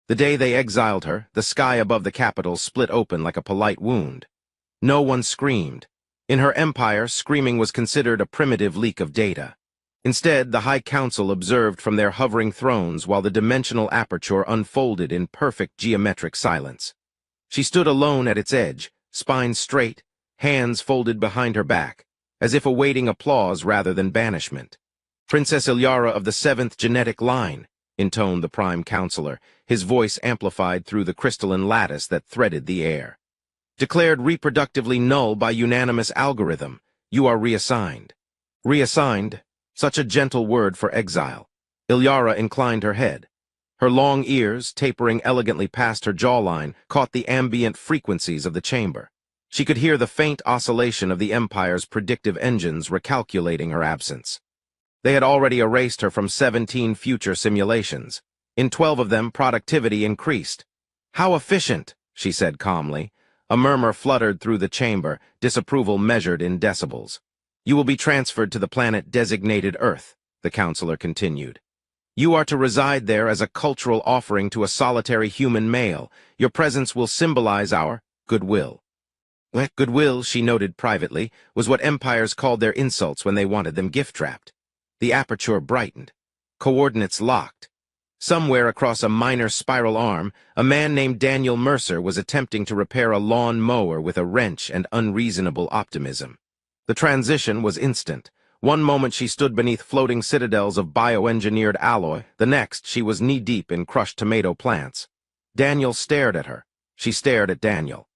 The day they exiled her, the sky above the capital split open like a polite wound. No one screamed. In her empire, screaming was considered a primitive leak of data. Instead, the High Council observed from their hovering thrones while the dimensional aperture unfolded in perfect geometric silence. She stood alone at its edge, spine straight, hands folded behind her back, as if awaiting applause rather than banishment. "Princess Ilyara of the 7th genetic line," intoned the Prime Counselor, his voice amplified through the crystalline lattice that threaded the air. "Declared reproductively null by unanimous algorithm, you are reassigned." Reassigned? Such a gentle word for exile. Ilyara inclined her head. Her long ears, tapering elegantly past her jawline, caught the ambient frequencies of the chamber. She could hear the faint oscillation of the Empire's predictive engines recalculating her absence. They had already erased her from 17 future simulations. In 12 of them, productivity increased. "How efficient," she said calmly. A murmur fluttered through the chamber, disapproval measured in decibels. "You will be transferred to the planet designated Earth," the counselor continued. "You are to reside there as a cultural offering to a solitary human male. Your presence will symbolize our goodwill." Goodwill, she noted privately, was what empires called their insults when they wanted them gift-wrapped. The aperture brightened. Coordinates locked. Somewhere across a minor spiral arm, a man named Daniel Mercer was attempting to repair a lawn mower with a wrench and unreasonable optimism. The transition was instant. One moment she stood beneath floating citadels of bioengineered alloy, the next she was knee-deep in crushed tomato plants. Daniel stared at her. She stared at Daniel.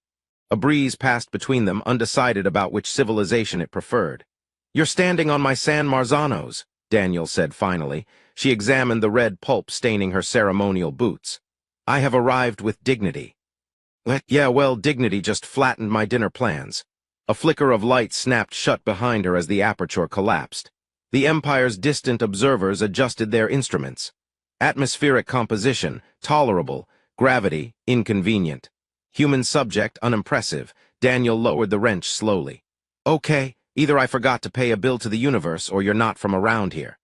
A breeze passed between them, undecided about which civilization it preferred. "You're standing on my San Marzanos," Daniel said finally. She examined the red pulp staining her ceremonial boots. "I have arrived with dignity." "Yeah, well, dignity just flattened my dinner plans." A flicker of light snapped shut behind her as the aperture collapsed. The Empire's distant observers adjusted their instruments. Atmospheric composition, tolerable. Gravity, inconvenient. Human subject, unimpressive. Daniel lowered the wrench slowly. "Okay, either I forgot to pay a bill to the universe or you're not from around here."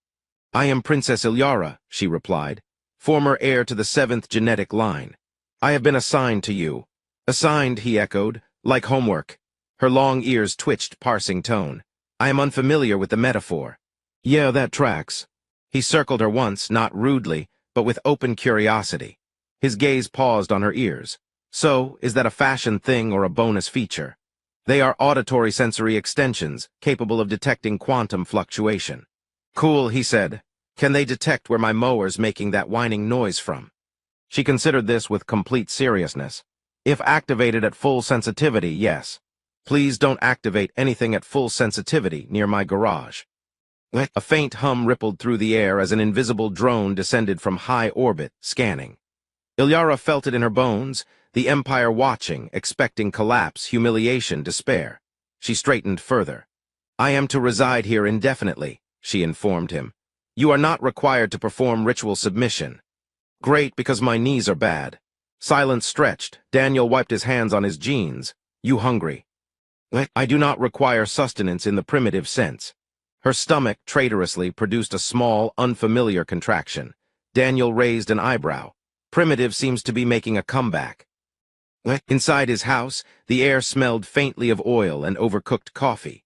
"I am Princess Ilyara," she replied, "former heir to the 7th genetic line. I have been assigned to you." "Assigned," he echoed, "like homework." Her long ears twitched, parsing tone. "I am unfamiliar with the metaphor." "Yeah, that tracks." He circled her once, not rudely, but with open curiosity. His gaze paused on her ears. "So, is that a fashion thing or a bonus feature?" "They are auditory sensory extensions, capable of detecting quantum fluctuation." "Cool," he said. "Can they detect where my mower's making that whining noise from?" She considered this with complete seriousness. "If activated at full sensitivity, yes. Please don't activate anything at full sensitivity near my garage." A faint hum rippled through the air as an invisible drone descended from high orbit, scanning. Ilyara felt it in her bones, the Empire watching, expecting collapse, humiliation, despair. She straightened further. "I am to reside here indefinitely," she informed him. "You are not required to perform ritual submission." "Great, because my knees are bad." Silence stretched. Daniel wiped his hands on his jeans. "You hungry?" "I do not require sustenance in the primitive sense." Her stomach, traitorously, produced a small, unfamiliar contraction. Daniel raised an eyebrow. Primitive seems to be making a comeback. Inside his house, the air smelled faintly of oil and overcooked coffee.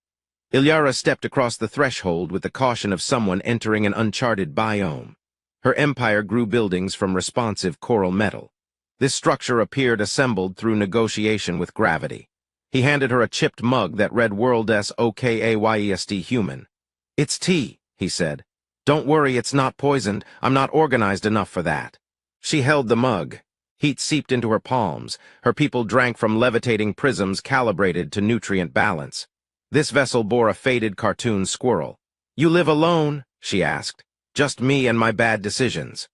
Ilyara stepped across the threshold with the caution of someone entering an uncharted biome. Her empire grew buildings from responsive coral metal. This structure appeared assembled through negotiation with gravity. He handed her a chipped mug that read World SOKAYEST human. "It's tea," he said. "Don't worry, it's not poisoned. I'm not organized enough for that." She held the mug. Heat seeped into her palms. Her people drank from levitating prisms calibrated to nutrient balance. This vessel bore a faded cartoon squirrel. "You live alone?" she asked. "Just me and my bad decisions."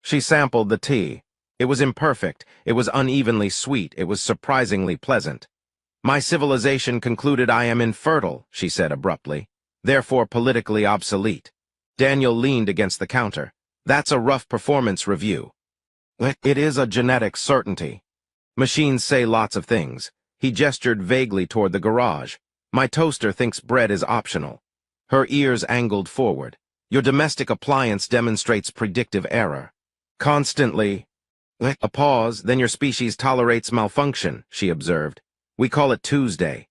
She sampled the tea. It was imperfect. It was unevenly sweet. It was surprisingly pleasant. "My civilization concluded I am infertile," she said abruptly. "Therefore politically obsolete." Daniel leaned against the counter. "That's a rough performance review." "It is a genetic certainty. Machines say lots of things." He gestured vaguely toward the garage. "My toaster thinks bread is optional." Her ears angled forward. "Your domestic appliance demonstrates predictive error." "Constantly." A pause, then your species tolerates malfunction, she observed. We call it Tuesday.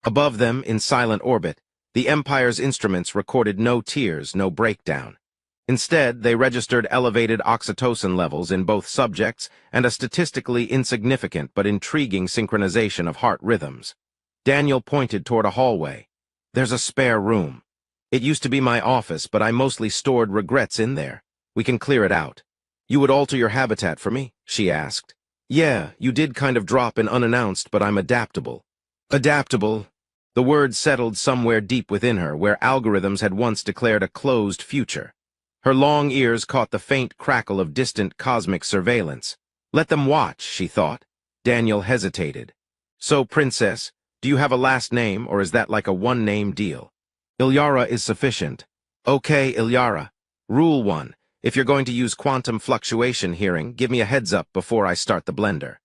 Above them, in silent orbit, the Empire's instruments recorded no tears, no breakdown. Instead, they registered elevated oxytocin levels in both subjects and a statistically insignificant but intriguing synchronization of heart rhythms. Daniel pointed toward a hallway. There's a spare room. It used to be my office, but I mostly stored regrets in there. We can clear it out. You would alter your habitat for me? She asked. Yeah, you did kind of drop in unannounced, but I'm adaptable. Adaptable? The word settled somewhere deep within her, where algorithms had once declared a closed future. Her long ears caught the faint crackle of distant cosmic surveillance. Let them watch, she thought. Daniel hesitated. So, Princess, do you have a last name, or is that like a one-name deal? Ilyara is sufficient. Okay, Ilyara. Rule 1. If you're going to use quantum fluctuation hearing, give me a heads up before I start the blender.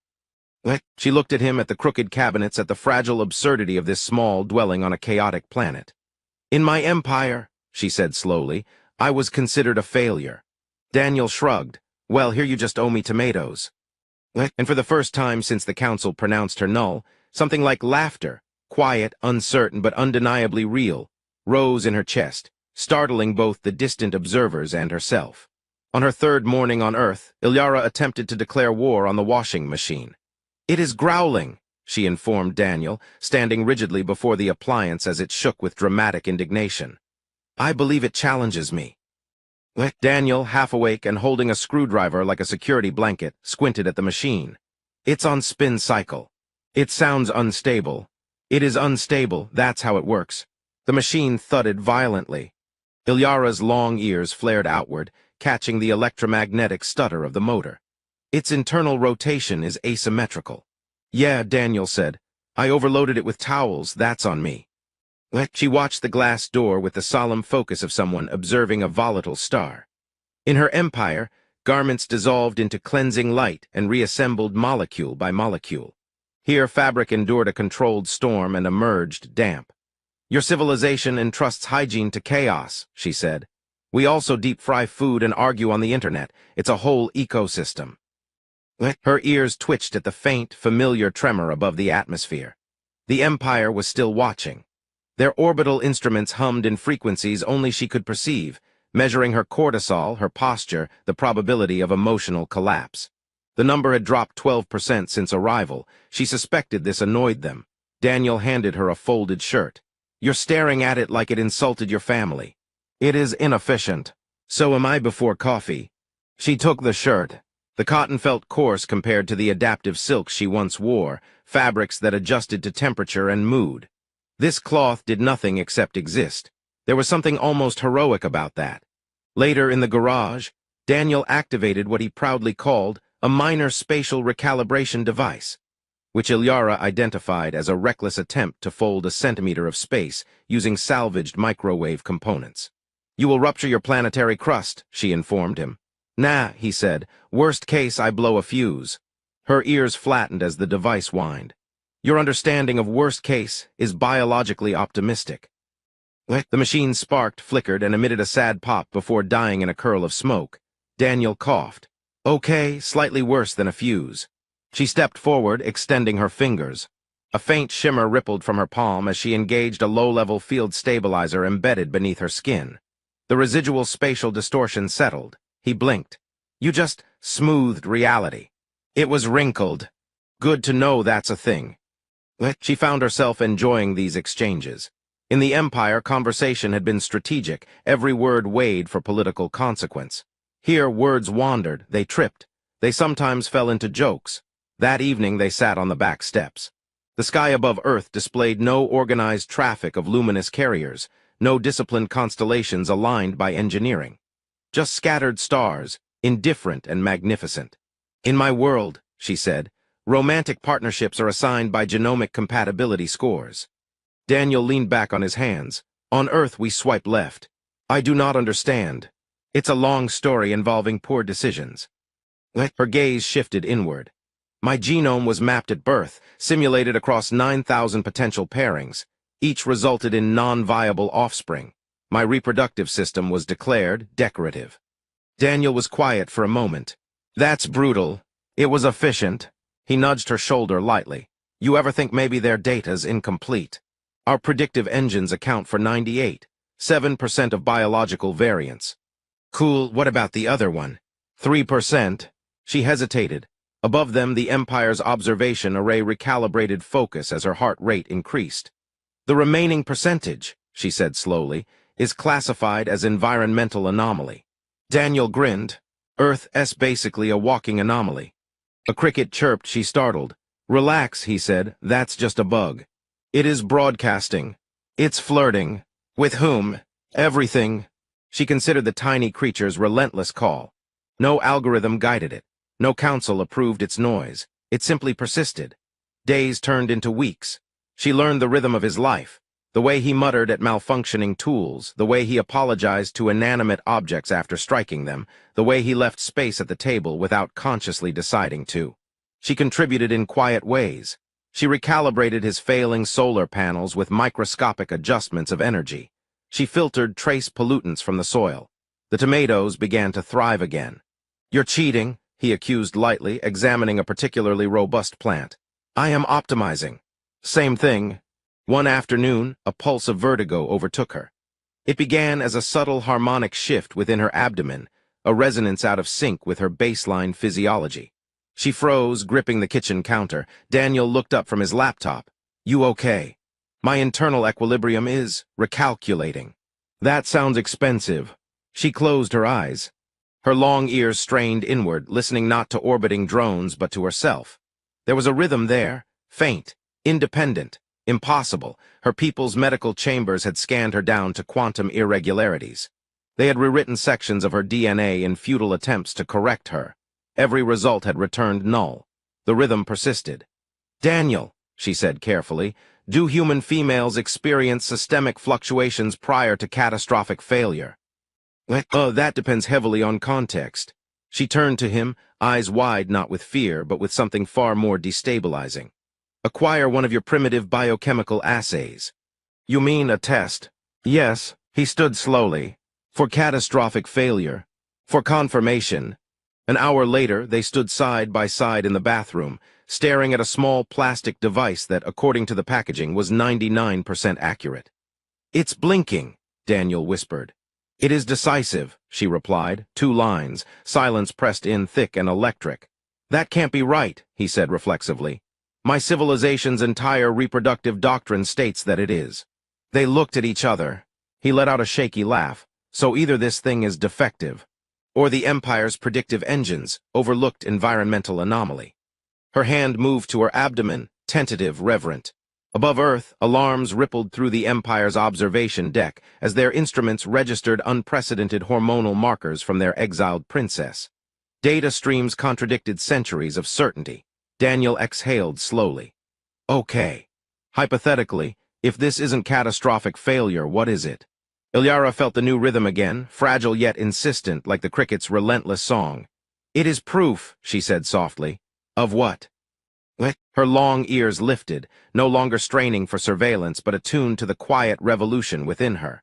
She looked at him, at the crooked cabinets, at the fragile absurdity of this small dwelling on a chaotic planet. In my empire, she said slowly, I was considered a failure. Daniel shrugged. Well, here you just owe me tomatoes. And for the first time since the council pronounced her null, something like laughter, quiet, uncertain, but undeniably real, rose in her chest, startling both the distant observers and herself. On her third morning on Earth, Ilyara attempted to declare war on the washing machine. It is growling, she informed Daniel, standing rigidly before the appliance as it shook with dramatic indignation. I believe it challenges me. Daniel, half awake and holding a screwdriver like a security blanket, squinted at the machine. It's on spin cycle. It sounds unstable. It is unstable, that's how it works. The machine thudded violently. Ilyara's long ears flared outward, catching the electromagnetic stutter of the motor. Its internal rotation is asymmetrical. Yeah, Daniel said. I overloaded it with towels, that's on me. She watched the glass door with the solemn focus of someone observing a volatile star. In her empire, garments dissolved into cleansing light and reassembled molecule by molecule. Here, fabric endured a controlled storm and emerged damp. Your civilization entrusts hygiene to chaos, she said. We also deep-fry food and argue on the internet. It's a whole ecosystem. Her ears twitched at the faint, familiar tremor above the atmosphere. The Empire was still watching. Their orbital instruments hummed in frequencies only she could perceive, measuring her cortisol, her posture, the probability of emotional collapse. The number had dropped 12% since arrival. She suspected this annoyed them. Daniel handed her a folded shirt. You're staring at it like it insulted your family. It is inefficient. So am I before coffee. She took the shirt. The cotton felt coarse compared to the adaptive silks she once wore, fabrics that adjusted to temperature and mood. This cloth did nothing except exist. There was something almost heroic about that. Later in the garage, Daniel activated what he proudly called a minor spatial recalibration device, which Ilyara identified as a reckless attempt to fold a centimeter of space using salvaged microwave components. You will rupture your planetary crust, she informed him. Nah, he said. Worst case, I blow a fuse. Her ears flattened as the device whined. Your understanding of worst case is biologically optimistic. The machine sparked, flickered, and emitted a sad pop before dying in a curl of smoke. Daniel coughed. Okay, slightly worse than a fuse. She stepped forward, extending her fingers. A faint shimmer rippled from her palm as she engaged a low-level field stabilizer embedded beneath her skin. The residual spatial distortion settled. He blinked. You just smoothed reality. It was wrinkled. Good to know that's a thing. She found herself enjoying these exchanges. In the Empire, conversation had been strategic, every word weighed for political consequence. Here, words wandered, they tripped. They sometimes fell into jokes. That evening, they sat on the back steps. The sky above Earth displayed no organized traffic of luminous carriers, no disciplined constellations aligned by engineering. Just scattered stars, indifferent and magnificent. In my world, she said, romantic partnerships are assigned by genomic compatibility scores. Daniel leaned back on his hands. On Earth, we swipe left. I do not understand. It's a long story involving poor decisions. Her gaze shifted inward. My genome was mapped at birth, simulated across 9,000 potential pairings. Each resulted in non-viable offspring. My reproductive system was declared decorative. Daniel was quiet for a moment. That's brutal. It was efficient. He nudged her shoulder lightly. You ever think maybe their data's incomplete? Our predictive engines account for 98.7% of biological variance. Cool, what about the other one? 3%. She hesitated. Above them, the Empire's observation array recalibrated focus as her heart rate increased. The remaining percentage, she said slowly, is classified as environmental anomaly. Daniel grinned. Earth's basically a walking anomaly. A cricket chirped, she startled. Relax, he said, that's just a bug. It is broadcasting. It's flirting. With whom? Everything. She considered the tiny creature's relentless call. No algorithm guided it. No council approved its noise. It simply persisted. Days turned into weeks. She learned the rhythm of his life, the way he muttered at malfunctioning tools, the way he apologized to inanimate objects after striking them, the way he left space at the table without consciously deciding to. She contributed in quiet ways. She recalibrated his failing solar panels with microscopic adjustments of energy. She filtered trace pollutants from the soil. The tomatoes began to thrive again. You're cheating, he accused lightly, examining a particularly robust plant. I am optimizing. Same thing. One afternoon, a pulse of vertigo overtook her. It began as a subtle harmonic shift within her abdomen, a resonance out of sync with her baseline physiology. She froze, gripping the kitchen counter. Daniel looked up from his laptop. You okay? My internal equilibrium is recalculating. That sounds expensive. She closed her eyes. Her long ears strained inward, listening not to orbiting drones but to herself. There was a rhythm there, faint, independent, impossible. Her people's medical chambers had scanned her down to quantum irregularities. They had rewritten sections of her DNA in futile attempts to correct her. Every result had returned null. The rhythm persisted. Daniel, she said carefully, do human females experience systemic fluctuations prior to catastrophic failure? That depends heavily on context. She turned to him, eyes wide not with fear, but with something far more destabilizing. Acquire one of your primitive biochemical assays. You mean a test? Yes, he stood slowly. For catastrophic failure. For confirmation. An hour later, they stood side by side in the bathroom, staring at a small plastic device that, according to the packaging, was 99% accurate. It's blinking, Daniel whispered. It is decisive, she replied, 2 lines, silence pressed in thick and electric. That can't be right, he said reflexively. My civilization's entire reproductive doctrine states that it is. They looked at each other. He let out a shaky laugh. So either this thing is defective, or the Empire's predictive engines overlooked environmental anomaly. Her hand moved to her abdomen, tentative, reverent. Above Earth, alarms rippled through the Empire's observation deck as their instruments registered unprecedented hormonal markers from their exiled princess. Data streams contradicted centuries of certainty. Daniel exhaled slowly. Okay. Hypothetically, if this isn't catastrophic failure, what is it? Ilyara felt the new rhythm again, fragile yet insistent, like the cricket's relentless song. It is proof, she said softly. Of what? Her long ears lifted, no longer straining for surveillance, but attuned to the quiet revolution within her.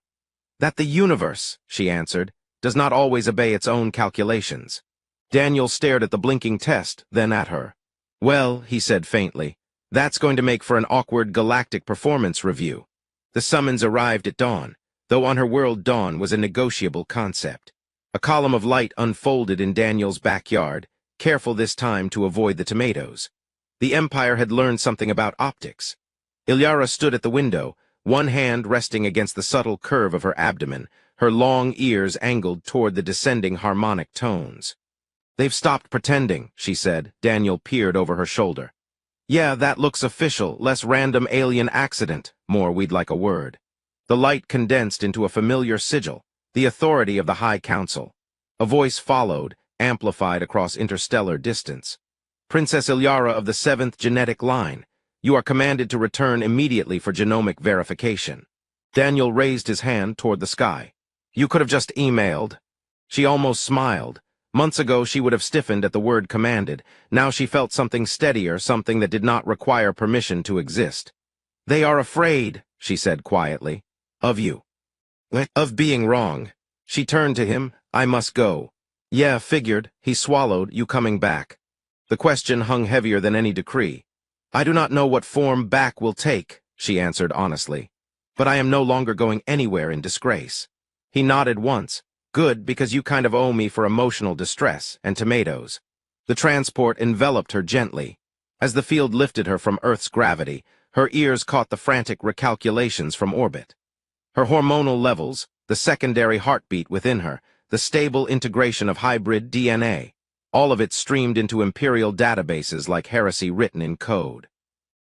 That the universe, she answered, does not always obey its own calculations. Daniel stared at the blinking test, then at her. Well, he said faintly, that's going to make for an awkward galactic performance review. The summons arrived at dawn, though on her world dawn was a negotiable concept. A column of light unfolded in Daniel's backyard, careful this time to avoid the tomatoes. The Empire had learned something about optics. Ilyara stood at the window, one hand resting against the subtle curve of her abdomen, her long ears angled toward the descending harmonic tones. They've stopped pretending, she said. Daniel peered over her shoulder. Yeah, that looks official, less random alien accident, more we'd like a word. The light condensed into a familiar sigil, the authority of the High Council. A voice followed, amplified across interstellar distance. Princess Ilyara of the 7th genetic line, you are commanded to return immediately for genomic verification. Daniel raised his hand toward the sky. You could have just emailed. She almost smiled. Months ago she would have stiffened at the word commanded. Now she felt something steadier, something that did not require permission to exist. They are afraid, she said quietly. Of you. Of being wrong. She turned to him. I must go. Yeah, figured. He swallowed. You coming back. The question hung heavier than any decree. "I do not know what form back will take," she answered honestly. "But I am no longer going anywhere in disgrace." He nodded once. "Good, because you kind of owe me for emotional distress and tomatoes." The transport enveloped her gently. As the field lifted her from Earth's gravity, her ears caught the frantic recalculations from orbit. Her hormonal levels, the secondary heartbeat within her, the stable integration of hybrid DNA, all of it streamed into imperial databases like heresy written in code.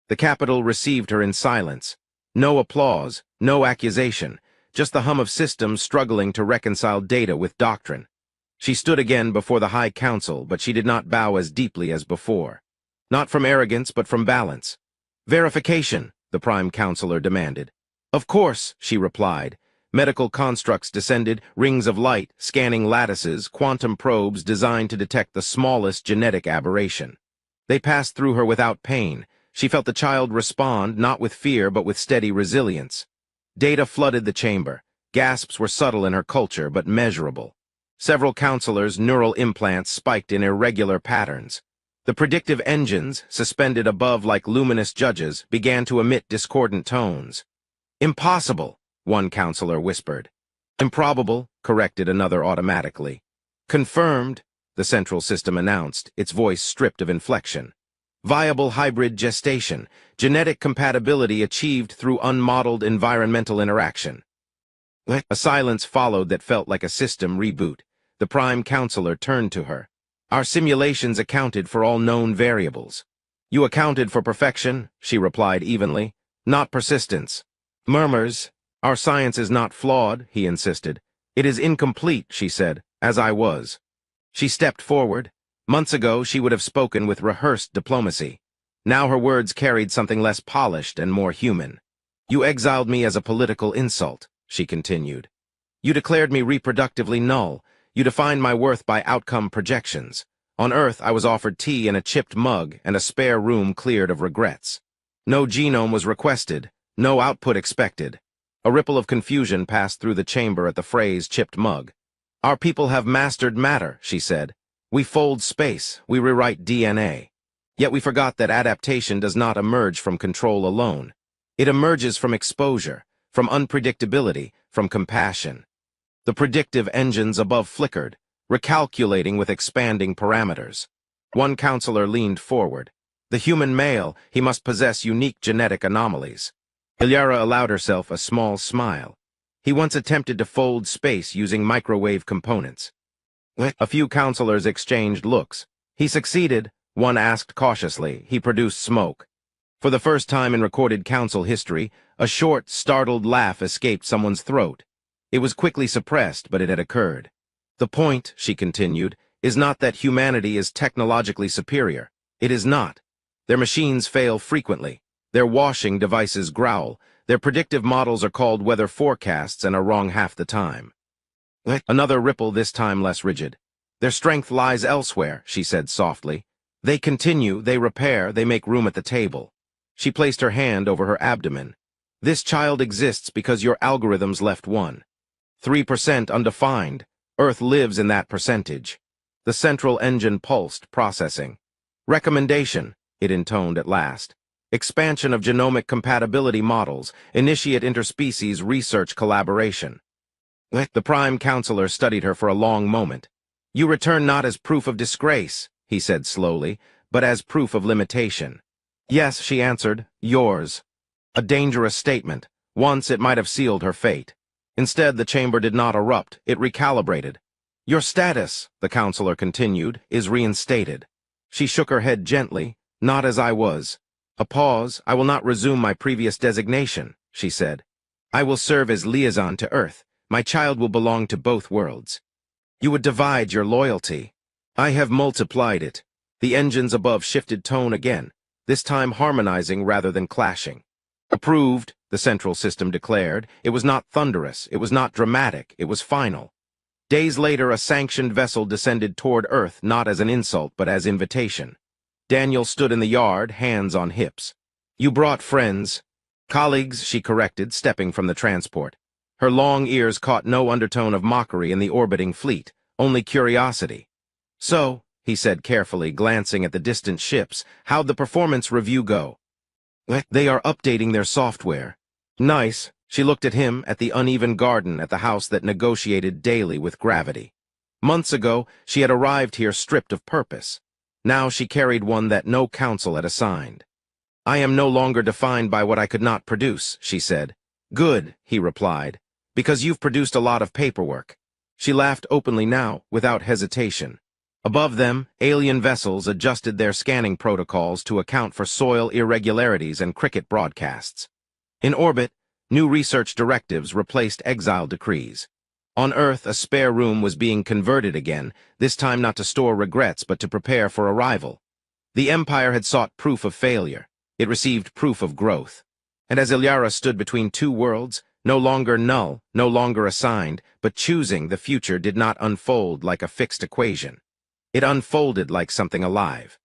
The capital received her in silence. No applause, no accusation, just the hum of systems struggling to reconcile data with doctrine. She stood again before the High Council, but she did not bow as deeply as before. Not from arrogance, but from balance. "Verification," the Prime Counselor demanded. "Of course," she replied. Medical constructs descended, rings of light, scanning lattices, quantum probes designed to detect the smallest genetic aberration. They passed through her without pain. She felt the child respond, not with fear, but with steady resilience. Data flooded the chamber. Gasps were subtle in her culture, but measurable. Several counselors' neural implants spiked in irregular patterns. The predictive engines, suspended above like luminous judges, began to emit discordant tones. "Impossible," one counselor whispered. "Improbable," corrected another automatically. "Confirmed," the central system announced, its voice stripped of inflection. "Viable hybrid gestation, genetic compatibility achieved through unmodeled environmental interaction." A silence followed that felt like a system reboot. The Prime Counselor turned to her. "Our simulations accounted for all known variables." "You accounted for perfection," she replied evenly, "not persistence." Murmurs. "Our science is not flawed," he insisted. "It is incomplete," she said, "as I was." She stepped forward. Months ago, she would have spoken with rehearsed diplomacy. Now her words carried something less polished and more human. "You exiled me as a political insult," she continued. "You declared me reproductively null. You defined my worth by outcome projections. On Earth, I was offered tea in a chipped mug and a spare room cleared of regrets. No genome was requested, no output expected." A ripple of confusion passed through the chamber at the phrase chipped mug. "Our people have mastered matter," she said. "We fold space, we rewrite DNA. Yet we forgot that adaptation does not emerge from control alone. It emerges from exposure, from unpredictability, from compassion." The predictive engines above flickered, recalculating with expanding parameters. One counselor leaned forward. "The human male, he must possess unique genetic anomalies." Ilyara allowed herself a small smile. "He once attempted to fold space using microwave components." A few counselors exchanged looks. "He succeeded," one asked cautiously. "He produced smoke." For the first time in recorded council history, a short, startled laugh escaped someone's throat. It was quickly suppressed, but it had occurred. "The point," she continued, "is not that humanity is technologically superior. It is not. Their machines fail frequently. Their washing devices growl. Their predictive models are called weather forecasts and are wrong half the time." Another ripple, this time less rigid. "Their strength lies elsewhere," she said softly. "They continue, they repair, they make room at the table." She placed her hand over her abdomen. "This child exists because your algorithms left one. 3% undefined. Earth lives in that percentage." The central engine pulsed, processing. "Recommendation," it intoned at last. "Expansion of genomic compatibility models. Initiate interspecies research collaboration." The Prime Counselor studied her for a long moment. "You return not as proof of disgrace," he said slowly, "but as proof of limitation." "Yes," she answered, "yours." A dangerous statement. Once it might have sealed her fate. Instead, the chamber did not erupt. It recalibrated. "Your status," the counselor continued, "is reinstated." She shook her head gently. "Not as I was." A pause. "I will not resume my previous designation," she said. "I will serve as liaison to Earth. My child will belong to both worlds." "You would divide your loyalty." "I have multiplied it." The engines above shifted tone again, this time harmonizing rather than clashing. "Approved," the central system declared. It was not thunderous, it was not dramatic, it was final. Days later, a sanctioned vessel descended toward Earth, not as an insult, but as invitation. Daniel stood in the yard, hands on hips. "You brought friends." "Colleagues," she corrected, stepping from the transport. Her long ears caught no undertone of mockery in the orbiting fleet, only curiosity. "So," he said carefully, glancing at the distant ships. How'd the performance review go? They are updating their software. Nice. She looked at him, at the uneven garden at the house that negotiated daily with gravity. Months ago, she had arrived here stripped of purpose. Now she carried one that no council had assigned. I am no longer defined by what I could not produce, she said. Good, he replied, because you've produced a lot of paperwork. She laughed openly now, without hesitation. Above them, alien vessels adjusted their scanning protocols to account for soil irregularities and cricket broadcasts. In orbit, new research directives replaced exile decrees. On Earth, a spare room was being converted again, this time not to store regrets but to prepare for arrival. The Empire had sought proof of failure. It received proof of growth. And as Ilyara stood between two worlds, no longer null, no longer assigned, but choosing, the future did not unfold like a fixed equation. It unfolded like something alive.